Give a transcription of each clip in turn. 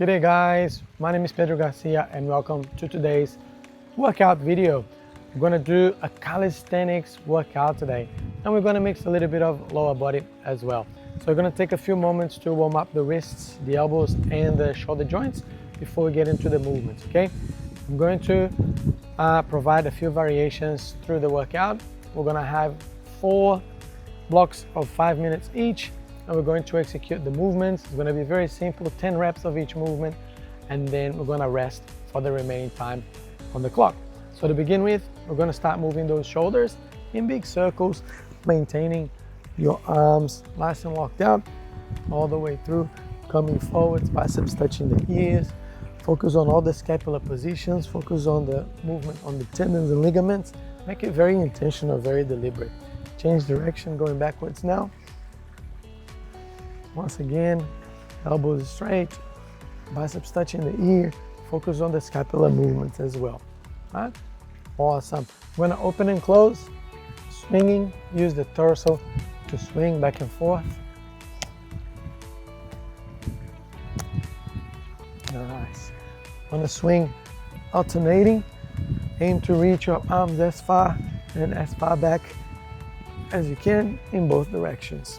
G'day guys, my name is Pedro and welcome to today's workout video. We're going to do a calisthenics workout today, and we're going to mix a little bit of lower body as well. So we're going to take a few moments to warm up the wrists, the elbows and the shoulder joints before we get into the movements, okay? I'm going to provide a few variations through the workout. We're going to have 4 blocks of 5 minutes each, and we're going to execute the movements. It's going to be very simple, 10 reps of each movement, and then we're going to rest for the remaining time on the clock. So to begin with, we're going to start moving those shoulders in big circles, maintaining your arms nice and locked out all the way through, coming forwards, biceps touching the ears. Focus on all the scapular positions, focus on the movement on the tendons and ligaments. Make it very intentional, very deliberate. Change direction, going backwards now. Once again, elbows straight, biceps touching the ear. Focus on the scapular movements as well. Right? Awesome. We're gonna open and close, swinging. Use the torso to swing back and forth. Nice. Wanna swing, alternating. Aim to reach your arms as far and as far back as you can in both directions.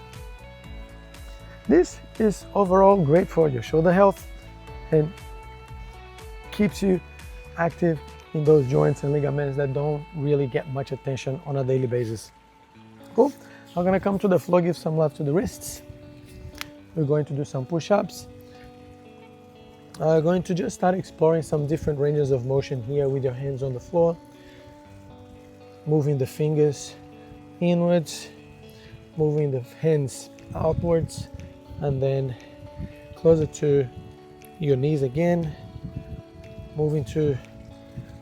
This is overall great for your shoulder health and keeps you active in those joints and ligaments that don't really get much attention on a daily basis. Cool. I'm gonna come to the floor, give some love to the wrists. We're going to do some push-ups. I'm going to just start exploring some different ranges of motion here with your hands on the floor. Moving the fingers inwards, moving the hands outwards, and then closer to your knees again, moving to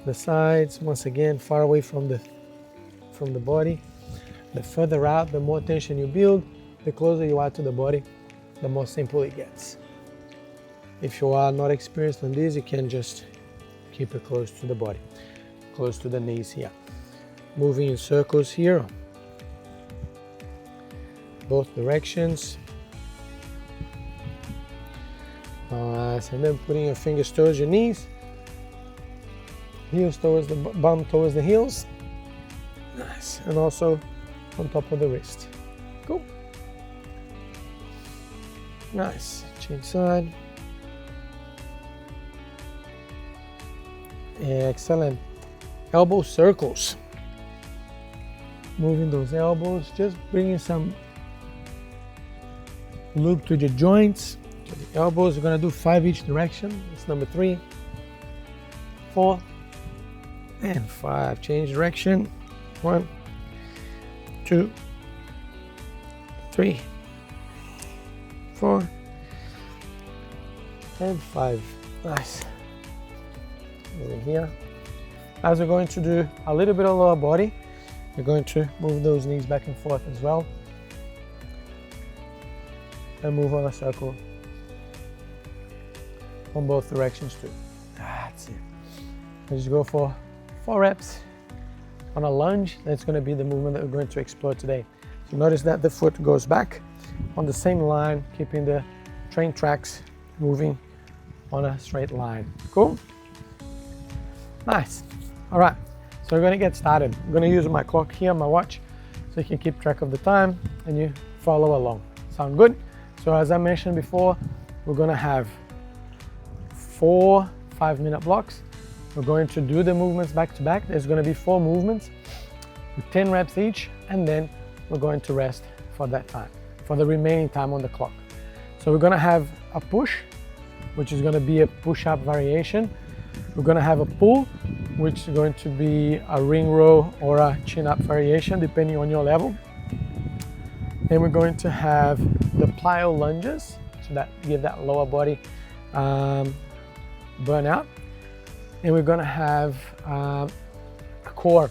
the sides once again, far away from the body. The further out, the more tension you build, the closer you are to the body, the more simple it gets. If you are not experienced on this, you can just keep it close to the body, close to the knees here. Moving in circles here, both directions. Nice, and then putting your fingers towards your knees, heels towards the bum, towards the heels. Nice, and also on top of the wrist. Cool. Nice, change side. Excellent. Elbow circles. Moving those elbows, just bringing some loop to your joints. The elbows, we're going to do 5 each direction. It's number 3, 4, and 5. Change direction. 1, 2, 3, 4, and 5. Nice. Over here. As we're going to do a little bit of lower body, we're going to move those knees back and forth as well. And move on a circle on both directions too. That's it. Let's go for 4 reps on a lunge. That's going to be the movement that we're going to explore today. So notice that the foot goes back on the same line, keeping the train tracks moving on a straight line. Cool? Nice. All right, so we're going to get started. I'm going to use my clock here, my watch, so you can keep track of the time and you follow along. Sound good? So as I mentioned before, we're going to have 4 5-minute blocks. We're going to do the movements back to back. There's going to be 4 movements with 10 reps each, and then we're going to rest for that time, for the remaining time on the clock. So we're going to have a push, which is going to be a push-up variation. We're going to have a pull, which is going to be a ring row or a chin-up variation, depending on your level. Then we're going to have the plyo lunges, so that give that lower body burnout. And we're going to have a core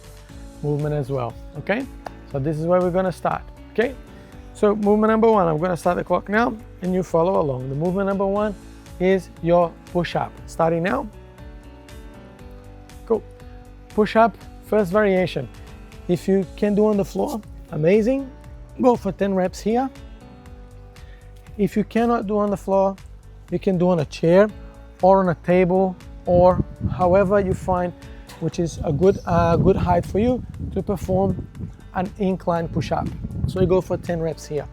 movement as well. Okay, so this is where we're going to start. Okay, so movement number 1, I'm going to start the clock now and you follow along. The movement number 1 is your push-up. Starting now. Cool. Push-up, first variation. If you can do on the floor, amazing. Go for 10 reps here. If you cannot do on the floor, you can do on a chair or on a table, or however you find which is a good height for you to perform an incline push-up. So you go for 10 reps here,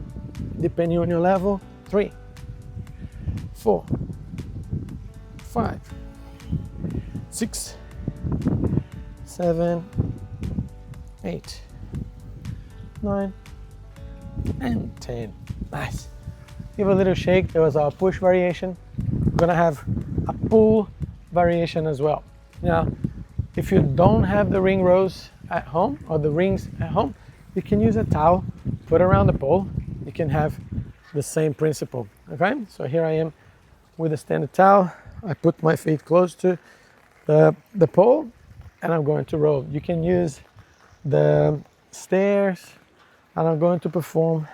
depending on your level. 3, 4, 5, 6, 7, 8, 9, and 10. Nice. Give a little shake. There was our push variation. We're gonna have a pull variation as well. Now, if you don't have the ring rows at home or the rings at home, you can use a towel, put around the pole. You can have the same principle, okay? So here I am with a standard towel. I put my feet close to the pole and I'm going to row. You can use the stairs, and I'm going to perform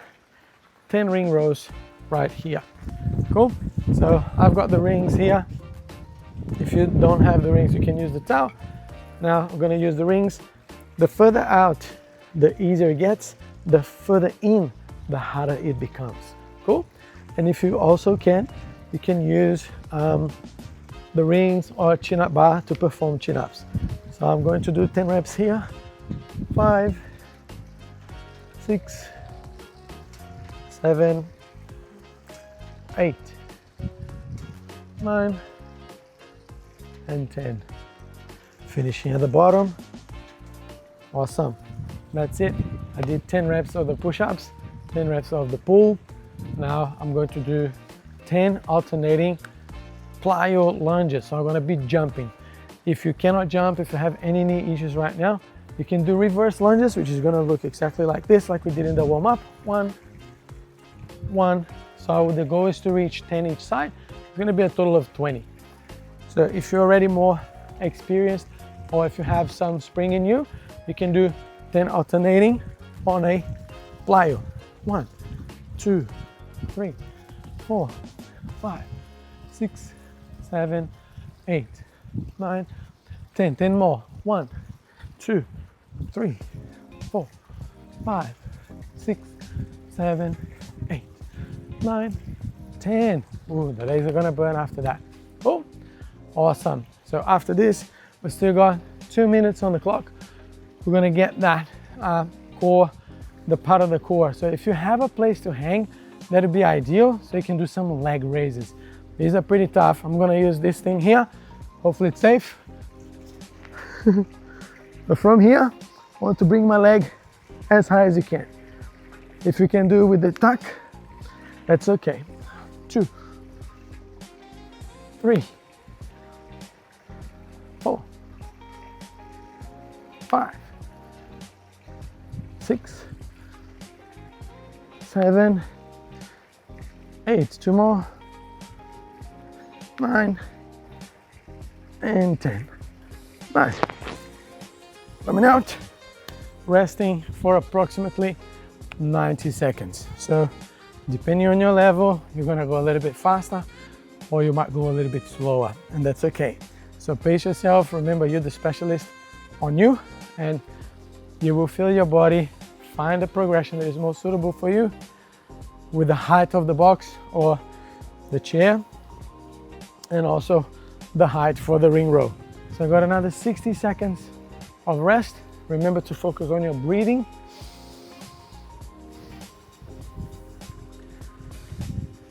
10 ring rows right here. Cool? So I've got the rings here. If you don't have the rings, you can use the towel. Now I'm going to use the rings. The further out, the easier it gets. The further in, the harder it becomes. Cool? And if you also can, you can use the rings or chin-up bar to perform chin-ups. So I'm going to do 10 reps here. 5, 6, 7, 8, 9, and 10. Finishing at the bottom. Awesome. That's it. I did 10 reps of the push-ups, 10 reps of the pull. Now I'm going to do 10 alternating plyo lunges. So I'm going to be jumping. If you cannot jump, if you have any knee issues right now, you can do reverse lunges, which is going to look exactly like this, like we did in the warm-up. 1, 1. So the goal is to reach 10 each side. It's going to be a total of 20. So if you're already more experienced, or if you have some spring in you, you can do 10 alternating on a plyo. 1, 2, 3, 4, 5, 6, 7, 8, 9, 10. 10 more. 1, 2, 3, 4, 5, 6, 7, 8, 9, 10. Ooh, the legs are gonna burn after that. Oh, awesome. So after this, we still got 2 minutes on the clock. We're gonna get that core, the part of the core. So if you have a place to hang, that'd be ideal. So you can do some leg raises. These are pretty tough. I'm gonna use this thing here. Hopefully it's safe. But from here, I want to bring my leg as high as you can. If you can do it with the tuck, that's okay. 2, 3, 4, 5, 6, 7, 8. 2 more. 9, and 10. Nice. Coming out, resting for approximately 90 seconds. So depending on your level, you're gonna go a little bit faster or you might go a little bit slower, and that's okay. So pace yourself. Remember, you're the specialist on you, and you will feel your body, find the progression that is most suitable for you with the height of the box or the chair, and also the height for the ring row. So I got another 60 seconds of rest. Remember to focus on your breathing.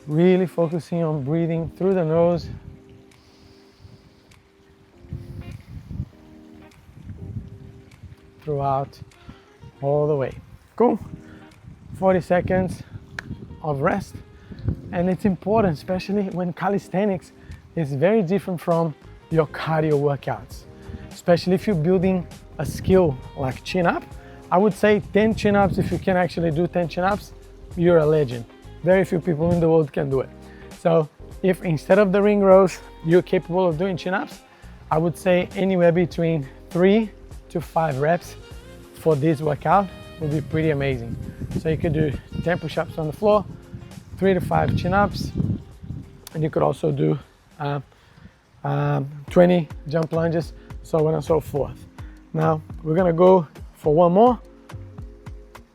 Really focusing on breathing through the nose. Throughout, all the way. Cool. 40 seconds of rest. And it's important, especially when calisthenics is very different from your cardio workouts. Especially if you're building a skill like chin-up. I would say 10 chin-ups. If you can actually do 10 chin-ups, you're a legend. Very few people in the world can do it. So if instead of the ring rows, you're capable of doing chin-ups, I would say anywhere between 3 to 5 reps for this workout will be pretty amazing. So you could do 10 push-ups on the floor, 3 to 5 chin-ups, and you could also do 20 jump lunges, so on and so forth. Now we're gonna go for one more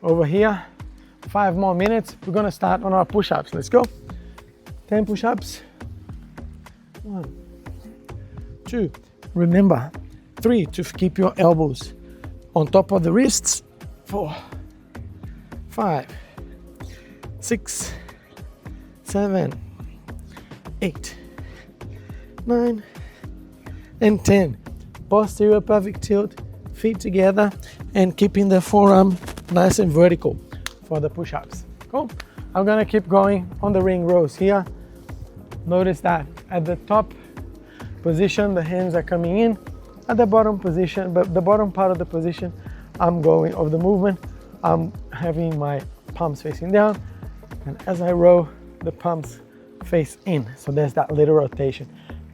over here. 5 more minutes. We're gonna start on our push-ups. Let's go. 10 push-ups. 1, 2. Remember, 3, to keep your elbows on top of the wrists. 4, 5, 6, 7, 8, 9, and 10. Posterior pelvic tilt, feet together, and keeping the forearm nice and vertical for the push-ups. Cool. I'm gonna keep going on the ring rows here. Notice that at the top position, the hands are coming in. At the bottom position, but the bottom part of the position, I'm going of the movement. I'm having my palms facing down, and as I row, the palms face in. So there's that little rotation.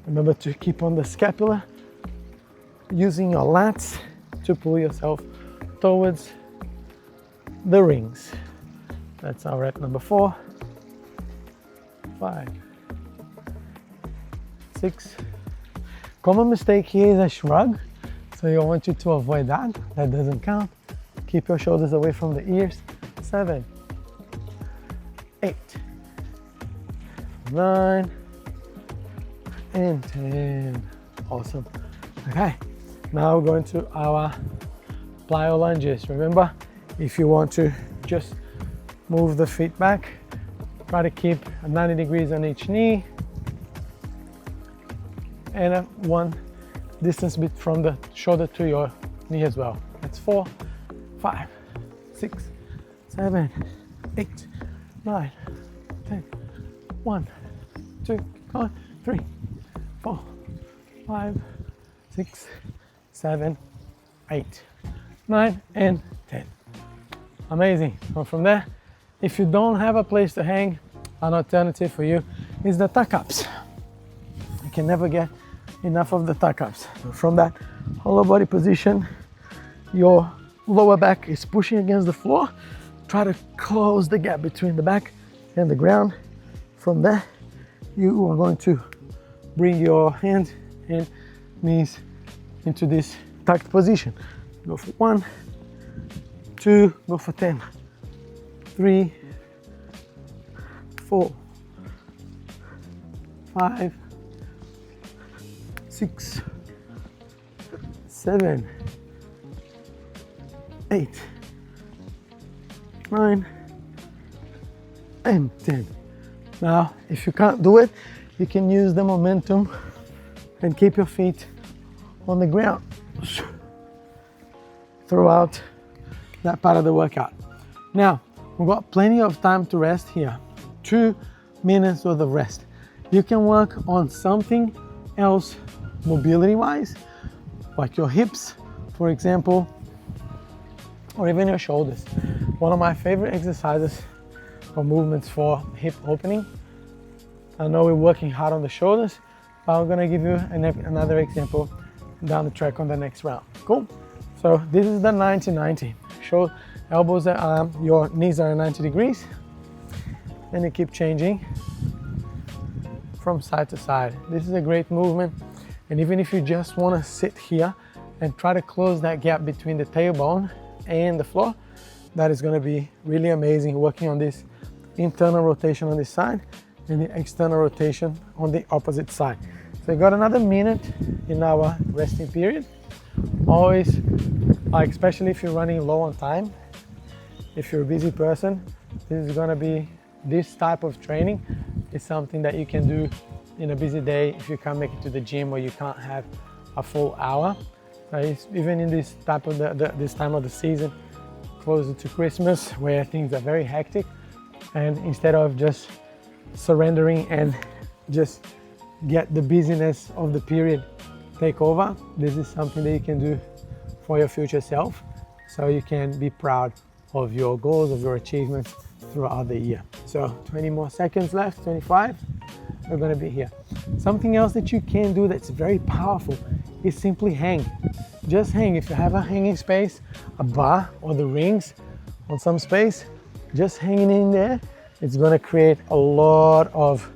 Remember to keep on the scapula, using your lats to pull yourself towards the rings. That's our rep number 4, 5, 6. Common mistake here is a shrug, so I want you to avoid that. That doesn't count. Keep your shoulders away from the ears. 7, 8, 9, and 10. Awesome. Okay, now we're going to our plyo lunges. Remember, if you want to just move the feet back, try to keep 90 degrees on each knee, and one distance bit from the shoulder to your knee as well. That's 4, 5, 6, 7, 8, 9, 10. 1, 2, 3, 4, 5, 6, 7, 8, 9, and 10. Amazing. And from there, if you don't have a place to hang, an alternative for you is the tuck-ups. You can never get enough of the tuck-ups. From that hollow body position, your lower back is pushing against the floor. Try to close the gap between the back and the ground. From there, you are going to bring your hands and knees into this tucked position. Go for 1, 2, go for 10, 3, 4, 5, 6, 7, 8, 9, and 10. Now, if you can't do it, you can use the momentum and keep your feet on the ground throughout that part of the workout. Now, we've got plenty of time to rest here. 2 minutes worth of rest. You can work on something else mobility-wise, like your hips, for example, or even your shoulders. One of my favorite exercises or movements for hip opening. I know we're working hard on the shoulders, but I'm gonna give you another example down the track on the next round. Cool? So this is the 90-90. Show elbows are your knees are 90 degrees, and you keep changing from side to side. This is a great movement, and even if you just want to sit here and try to close that gap between the tailbone and the floor, that is going to be really amazing, working on this internal rotation on this side and the external rotation on the opposite side. So we got another minute in our resting period. Always, especially if you're running low on time, if you're a busy person, this is going to be, this type of training is something that you can do in a busy day if you can't make it to the gym or you can't have a full hour. Even in this type of this time of the season, closer to Christmas, where things are very hectic, and instead of just surrendering and just get the busyness of the period take over, this is something that you can do for your future self, so you can be proud of your goals, of your achievements throughout the year. So 20 more seconds left, 25, we're gonna be here. Something else that you can do that's very powerful is simply hang. Just hang. If you have a hanging space, a bar or the rings on some space, just hanging in there, it's gonna create a lot of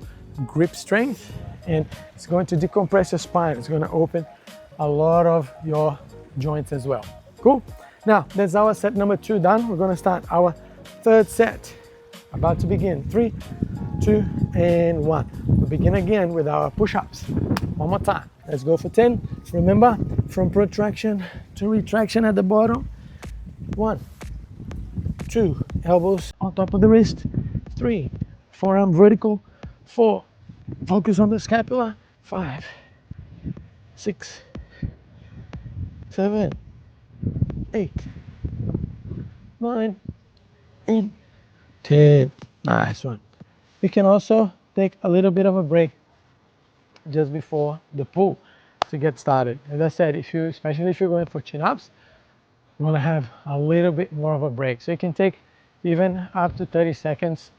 grip strength, and it's going to decompress your spine. It's gonna open a lot of your joints as well. Cool? Now, that's our set number 2 done. We're gonna start our 3rd set. About to begin. 3, 2, and 1. We'll begin again with our push-ups. One more time. Let's go for 10. Remember, from protraction to retraction at the bottom. 1, 2, elbows on top of the wrist. 3, forearm vertical. 4, focus on the scapula. 5, 6, 7, 8, 9, and 10. Nice one. You can also take a little bit of a break just before the pull to get started. As I said, especially if you're going for chin-ups, you want to have a little bit more of a break. So you can take even up to 30 seconds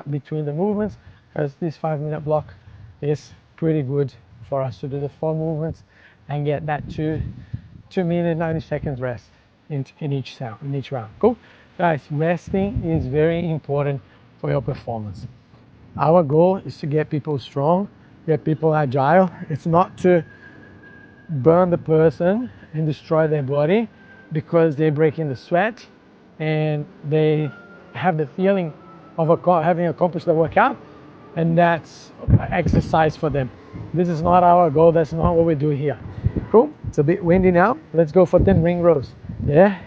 between the movements, because this 5-minute block is pretty good for us to do the 4 movements and get that 2-minute 90 seconds rest in each round. Cool, guys. Resting is very important for your performance. Our goal is to get people strong, get people agile. It's not to burn the person and destroy their body because they break in the sweat and they have the feeling of having accomplished the workout, and that's exercise for them. This is not our goal. That's not what we do here. Cool. It's a bit windy now. Let's go for 10 ring rows. Yeah,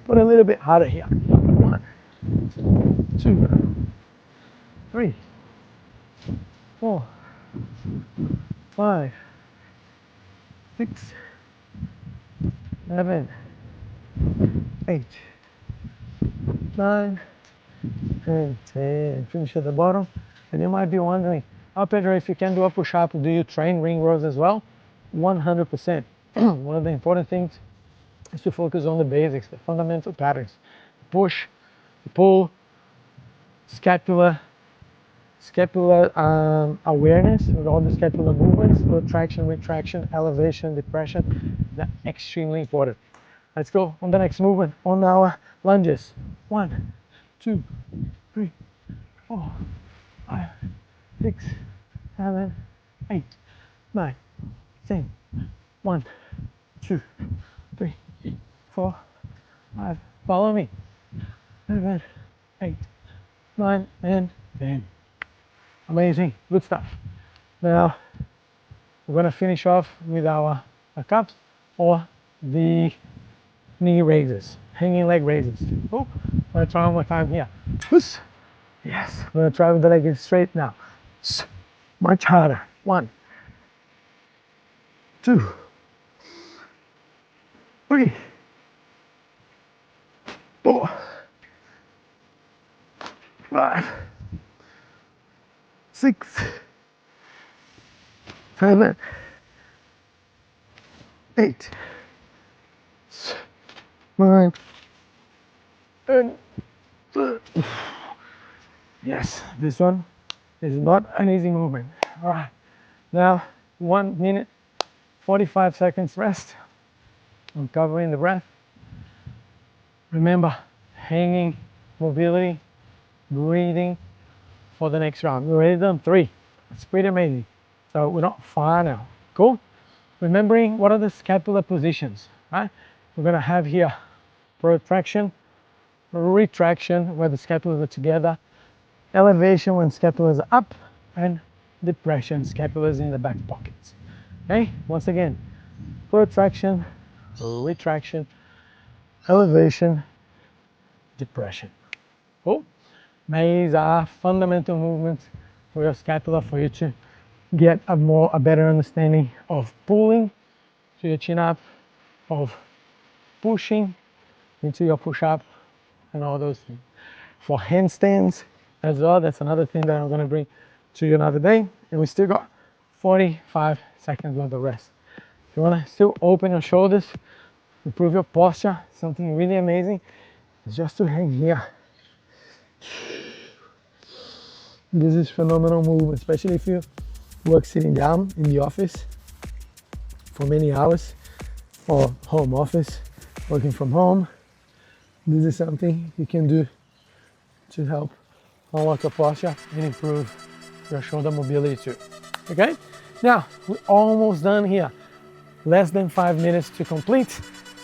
put a little bit harder here. 1, 2, 3, 4, 5, 6, 7, 8, 9, and 10. Finish at the bottom. And you might be wondering, oh Pedro, if you can do a push-up, do you train ring rows as well? 100%. One of the important things is to focus on the basics, the fundamental patterns. Push, pull, scapular awareness with all the scapular movements, protraction, retraction, elevation, depression. That's extremely important. Let's go on the next movement on our lunges. 1, 2, 3, 4, 5, 6, 7, 8, 9, 10. 1, 2, 3, 4, 5. Follow me. 7, 8, 9, and 10. Amazing, good stuff. Now we're gonna finish off with our cups or the knee raises, hanging leg raises. Oh, I'm gonna try one more time here. Yes, I'm gonna try with the leg straight now. Much harder. 1, 2, 3, 4, 5, 6, 7, 8, 9, and yes, this one is not an easy movement. All right, now 1 minute 45 seconds rest. I'm covering the breath. Remember, hanging mobility, breathing for the next round. We already done 3. It's pretty amazing. So we're not far now. Cool. Remembering what are the scapular positions, right? We're gonna have here protraction, retraction where the scapulas are together, elevation when scapulas are up, and depression, scapulas in the back pockets. Okay, once again, protraction, retraction, elevation, depression. Cool. These are fundamental movements for your scapula for you to get a better understanding of pulling to your chin up, of pushing into your push up, and all those things. For handstands as well, that's another thing that I'm going to bring to you another day. And we still got 45 seconds worth of rest. If you want to still open your shoulders, improve your posture, something really amazing is just to hang here. This is phenomenal movement, especially if you work sitting down in the office for many hours, or home office, working from home. This is something you can do to help unlock your posture and improve your shoulder mobility too. Okay, now we're almost done here. Less than 5 minutes to complete.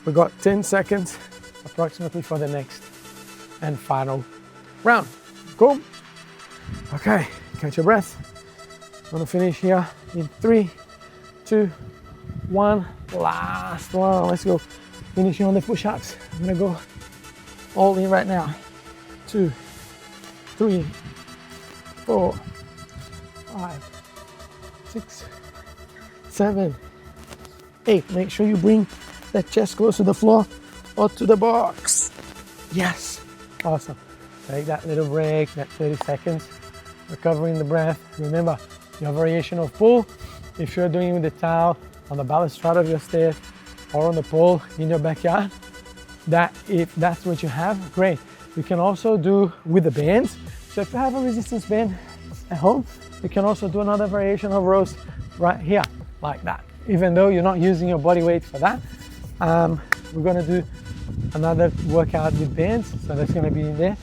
We got 10 seconds approximately for the next and final round. Cool. Okay, catch your breath. I'm gonna finish here in 3, 2, one last one. Let's go. Finishing on the push-ups. I'm gonna go all in right now. 2, 3, 4, 5, 6, 7, 8. Make sure you bring that chest close to the floor or to the box. Yes, awesome. Take that little break, that 30 seconds, recovering the breath. Remember, your variation of pull, if you're doing with the towel on the balustrade of your stairs or on the pole in your backyard, if that's what you have, great. You can also do with the bands. So if you have a resistance band at home, you can also do another variation of rows right here, like that. Even though you're not using your body weight for that, we're gonna do another workout with bands, so that's gonna be in there.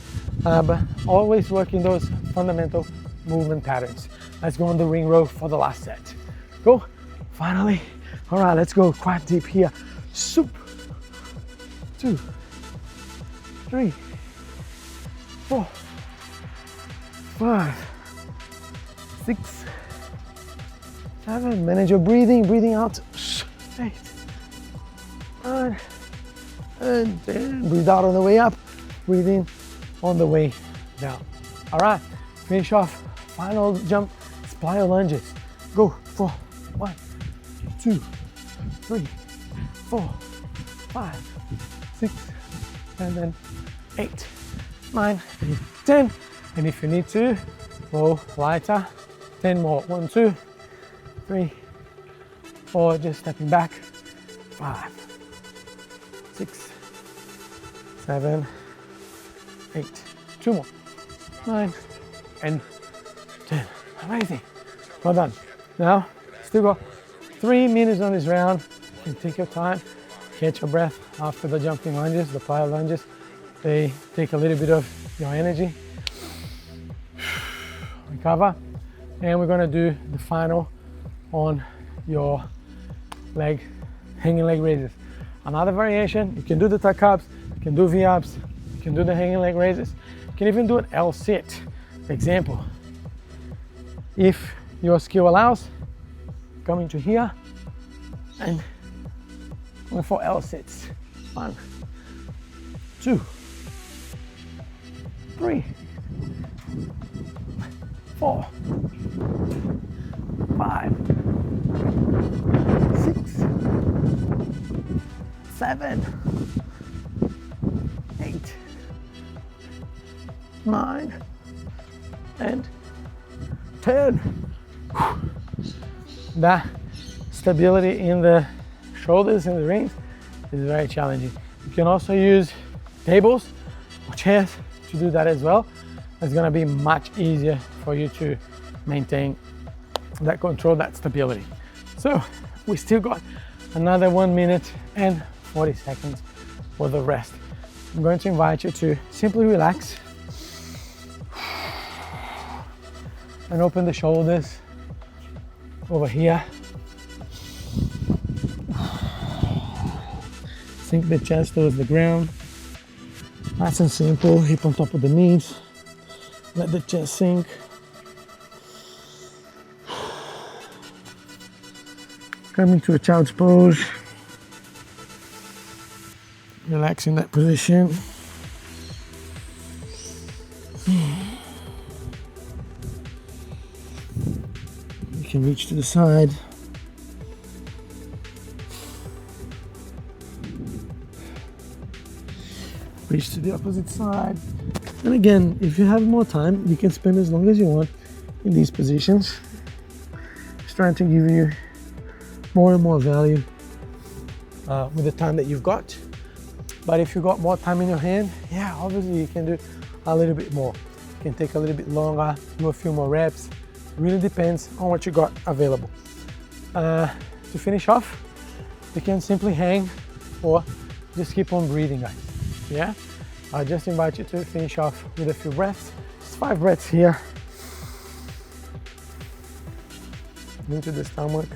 But always working those fundamental movement patterns. Let's go on the ring row for the last set. Go, finally. All right, let's go quite deep here. Soup. 2, 3, 4, 5, 6, 7. Manage your breathing out. 8, 9, and 10. Breathe out on the way up, breathe in on the way down. All right, finish off. Final jump, plyo lunges. Go for 1, 2, 3, 4, 5, 6, 7, 8, 9, 10. And if you need to, go lighter. 10 more. 1, 2, 3, 4. Just stepping back. 5, 6, 7, 8. 2 more. 9 and 10. Amazing. Well done. Now, still got 3 minutes on this round. You can take your time, catch your breath after the jumping lunges, the plyo lunges. They take a little bit of your energy. Recover. And we're gonna do the final on your leg, hanging leg raises. Another variation, you can do the tuck ups, you can do V-ups, you can do the hanging leg raises. You can even do an L sit. Example, if your skill allows, come into here and go for L sits. 1, 2, 3, 4, 5, 6, 7, 8, 9, and 10. That stability in the shoulders and the rings is very challenging. You can also use tables or chairs to do that as well. It's gonna be much easier for you to maintain that control, that stability. So we still got another 1 minute and 40 seconds for the rest. I'm going to invite you to simply relax and open the shoulders over here. Sink the chest towards the ground. Nice and simple, hip on top of the knees. Let the chest sink. Coming to a child's pose. Relax in that position. You can reach to the side. Reach to the opposite side. And again, if you have more time, you can spend as long as you want in these positions. Just trying to give you more and more value with the time that you've got. But if you've got more time in your hand, yeah, obviously you can do a little bit more. You can take a little bit longer, do a few more reps. It really depends on what you got available. To finish off, you can simply hang or just keep on breathing, guys. Yeah, I just invite you to finish off with a few breaths. Just 5 breaths here. Into the stomach.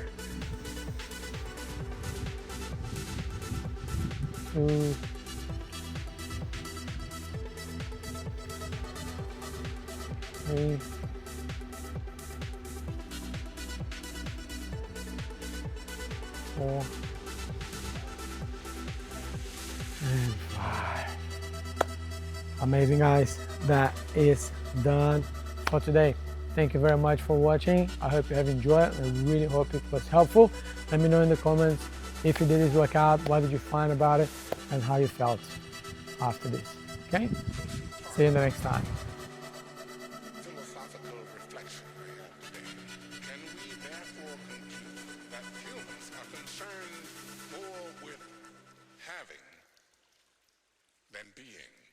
2, 3, 4, 4, and 5. Amazing, guys. That is done for today. Thank you very much for watching. I hope you have enjoyed. I really hope it was helpful. Let me know in the comments if you did this workout, what did you find about it, and how you felt after this. Okay? See you in the next time. Philosophical reflection we have today. Can we therefore conclude that humans are concerned more with having than being?